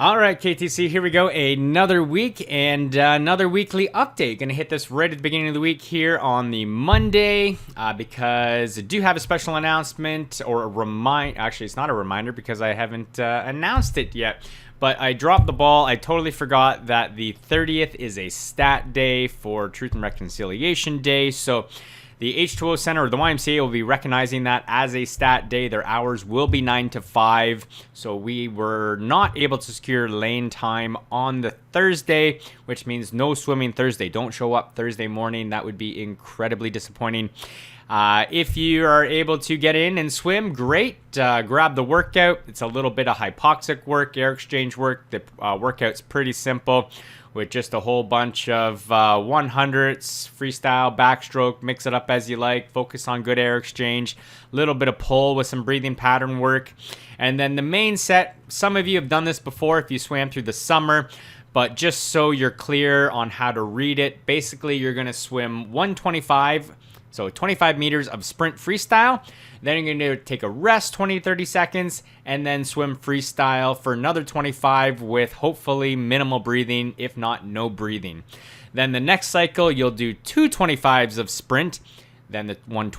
All right, KTC, here we go. Another week and another weekly update. Going to hit this right at the beginning of the week here on the Monday because I do have a special announcement or a reminder. Actually, it's not a reminder because I haven't announced it yet. But I dropped the ball. I totally forgot that the 30th is a stat day for Truth and Reconciliation Day. So the H2O Center or the YMCA will be recognizing that as a stat day. Their hours will be 9 to 5. So we were not able to secure lane time on the Thursday, which means no swimming Thursday. Don't show up Thursday morning. That would be incredibly disappointing. If you are able to get in and swim, great. Grab the workout. It's a little bit of hypoxic work, air exchange work. The workout's pretty simple, with just a whole bunch of 100s, freestyle, backstroke, mix it up as you like, focus on good air exchange, a little bit of pull with some breathing pattern work. And then the main set, some of you have done this before if you swam through the summer, but just so you're clear on how to read it, basically you're going to swim 125, so 25 meters of sprint freestyle. Then you're going to take a rest, 20 to 30 seconds, and then swim freestyle for another 25 with hopefully minimal breathing, if not no breathing. Then the next cycle, you'll do two 25s of sprint, then the 1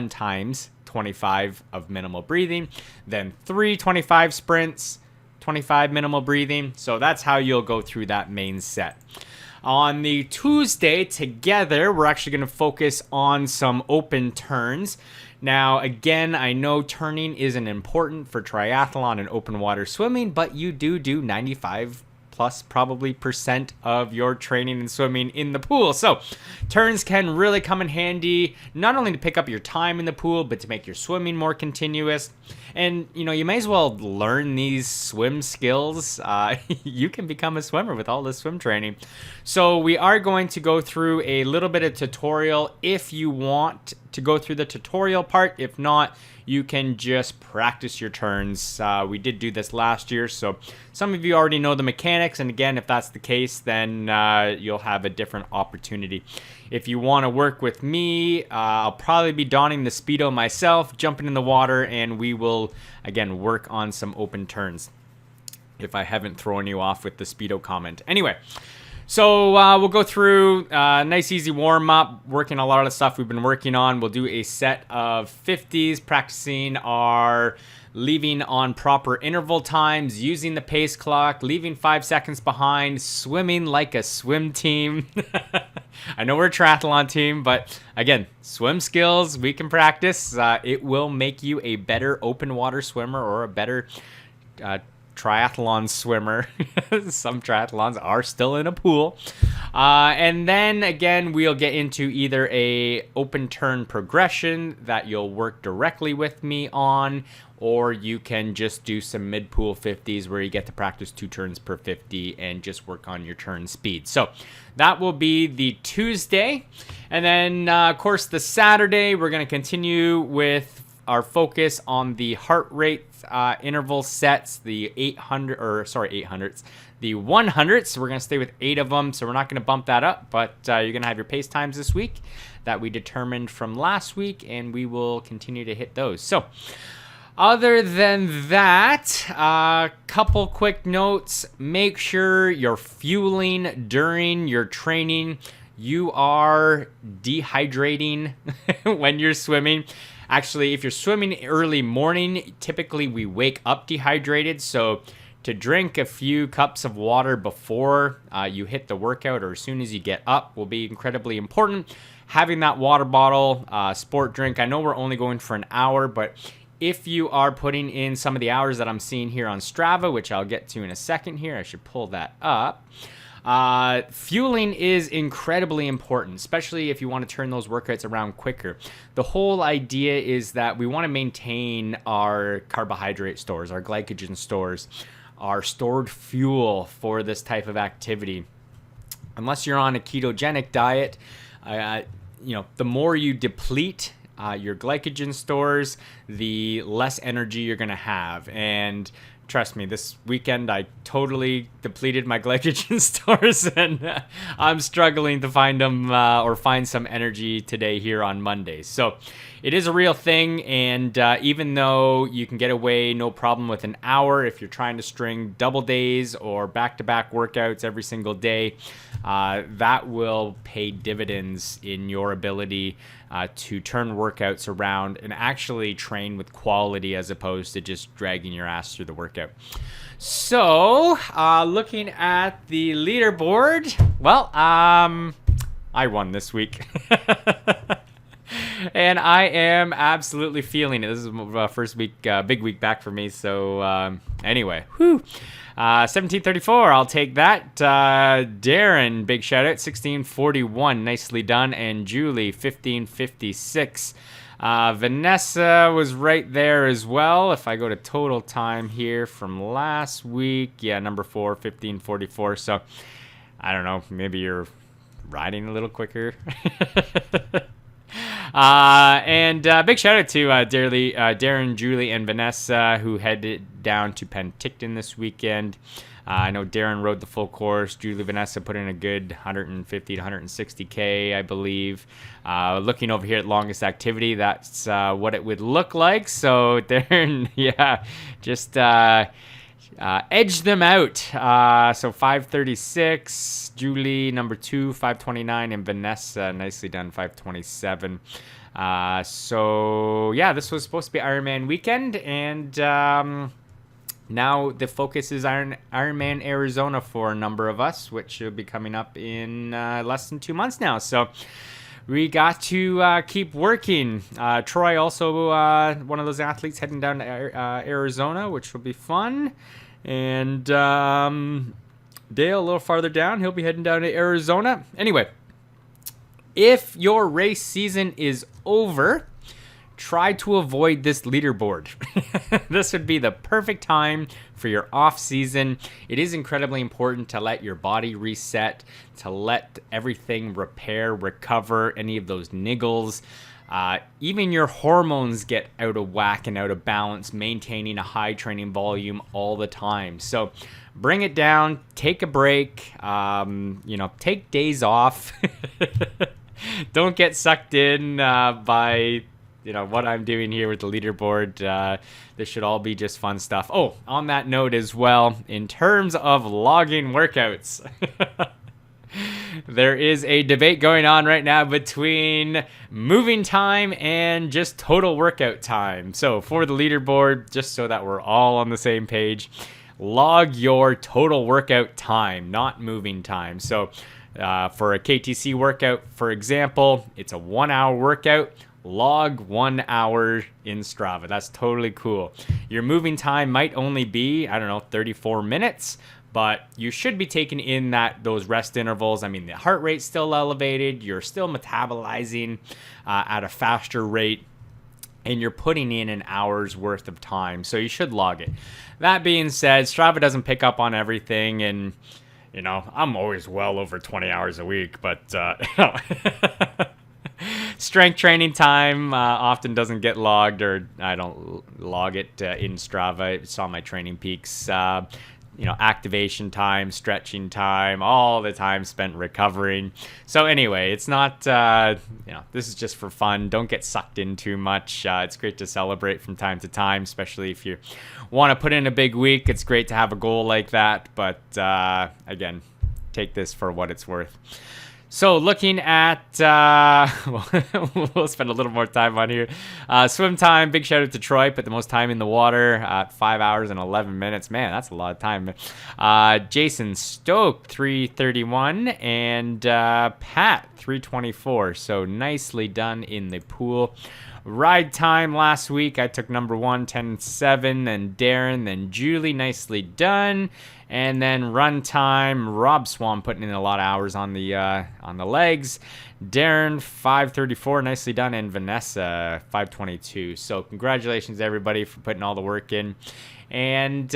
times 25 of minimal breathing, then 3 25 sprints, 25 minimal breathing. So that's how you'll go through that main set. On the Tuesday, together, we're actually going to focus on some open turns. Now, again, I know turning isn't important for triathlon and open water swimming, but you do 95 plus probably % of your training and swimming in the pool. So turns can really come in handy, not only to pick up your time in the pool, but to make your swimming more continuous. And, you may as well learn these swim skills. You can become a swimmer with all this swim training. So we are going to go through a little bit of tutorial if you want to go through the tutorial part. If not, you can just practice your turns. We did do this last year, so some of you already know the mechanics. And again, if that's the case, then you'll have a different opportunity. If you want to work with me, I'll probably be donning the Speedo myself, jumping in the water, and we will, again, work on some open turns if I haven't thrown you off with the Speedo comment. Anyway, so we'll go through a nice easy warm-up, working a lot of the stuff we've been working on. We'll do a set of 50s, practicing our leaving on proper interval times, using the pace clock, leaving 5 seconds behind, swimming like a swim team. I know we're a triathlon team, but again, swim skills we can practice. It will make you a better open water swimmer or a better triathlon swimmer. Some triathlons are still in a pool. And then again, we'll get into either a open turn progression that you'll work directly with me on, or you can just do some mid-pool 50s where you get to practice 2 turns per 50 and just work on your turn speed. So that will be the Tuesday. And then, of course, the Saturday, we're going to continue with our focus on the heart rate interval sets, the 800s, the 100s. We're going to stay with 8 of them, so we're not going to bump that up, but you're going to have your pace times this week that we determined from last week, and we will continue to hit those. So other than that, couple quick notes. Make sure you're fueling during your training. You are dehydrating when you're swimming. Actually, if you're swimming early morning, typically we wake up dehydrated. So to drink a few cups of water before you hit the workout or as soon as you get up will be incredibly important. Having that water bottle, sport drink. I know we're only going for an hour, but if you are putting in some of the hours that I'm seeing here on Strava, which I'll get to in a second here, I should pull that up. Fueling is incredibly important, especially if you want to turn those workouts around quicker. The whole idea is that we want to maintain our carbohydrate stores, our glycogen stores, our stored fuel for this type of activity. Unless you're on a ketogenic diet, the more you deplete your glycogen stores, the less energy you're going to have. And trust me, this weekend I totally depleted my glycogen stores, and I'm struggling to find them or find some energy today here on Monday. So it is a real thing, and even though you can get away no problem with an hour if you're trying to string double days or back-to-back workouts every single day, that will pay dividends in your ability to turn workouts around and actually train with quality as opposed to just dragging your ass through the workout. So, looking at the leaderboard, well, I won this week. And I am absolutely feeling it. This is my first week, big week back for me. So anyway, 1734, I'll take that. Darren, big shout out, 1641, nicely done. And Julie, 1556. Vanessa was right there as well. If I go to total time here from last week, yeah, number 4, 1544. So I don't know, maybe you're riding a little quicker. And big shout out to Darren, Julie, and Vanessa, who headed down to Penticton this weekend. I know Darren rode the full course. Julie, Vanessa put in a good 150 to 160K, I believe. Looking over here at longest activity, that's what it would look like. So Darren, yeah, just edged them out. So 536, Julie number 2, 529, and Vanessa, nicely done, 527. So yeah, this was supposed to be Ironman weekend, and now the focus is Ironman Arizona for a number of us, which will be coming up in less than 2 months now. So we got to keep working. Troy also one of those athletes heading down to Arizona, which will be fun. And Dale, a little farther down, he'll be heading down to Arizona. Anyway, if your race season is over, try to avoid this leaderboard. This would be the perfect time for your off season. It is incredibly important to let your body reset, to let everything recover any of those niggles. Even your hormones get out of whack and out of balance, maintaining a high training volume all the time. So bring it down, take a break, take days off. Don't get sucked in by what I'm doing here with the leaderboard. This should all be just fun stuff. Oh, on that note as well, in terms of logging workouts, there is a debate going on right now between moving time and just total workout time. So for the leaderboard, just so that we're all on the same page, log your total workout time, not moving time. So for a KTC workout, for example, it's a 1 hour workout. Log 1 hour in Strava. That's totally cool. Your moving time might only be, 34 minutes, but you should be taking in those rest intervals. I mean, the heart rate's still elevated. You're still metabolizing at a faster rate, and you're putting in an hour's worth of time. So you should log it. That being said, Strava doesn't pick up on everything, and I'm always well over 20 hours a week, but strength training time often doesn't get logged, or I don't log it in Strava. It's on my training peaks. Activation time, stretching time, all the time spent recovering. So anyway, it's not, this is just for fun. Don't get sucked in too much. It's great to celebrate from time to time, especially if you want to put in a big week. It's great to have a goal like that. But again, take this for what it's worth. So looking at, we'll spend a little more time on here. Swim time, big shout out to Troy, put the most time in the water at 5 hours and 11 minutes. Man, that's a lot of time. Jason Stoke, 3:31, and Pat, 3:24. So nicely done in the pool. Ride time last week, I took number 1, 10:07, then Darren, then Julie, nicely done. And then run time, Rob Swan putting in a lot of hours on the legs. Darren, 5:34, nicely done. And Vanessa, 5:22. So congratulations, everybody, for putting all the work in. And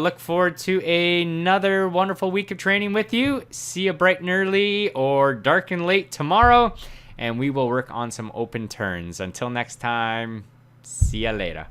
look forward to another wonderful week of training with you. See you bright and early or dark and late tomorrow. And we will work on some open turns. Until next time, see ya later.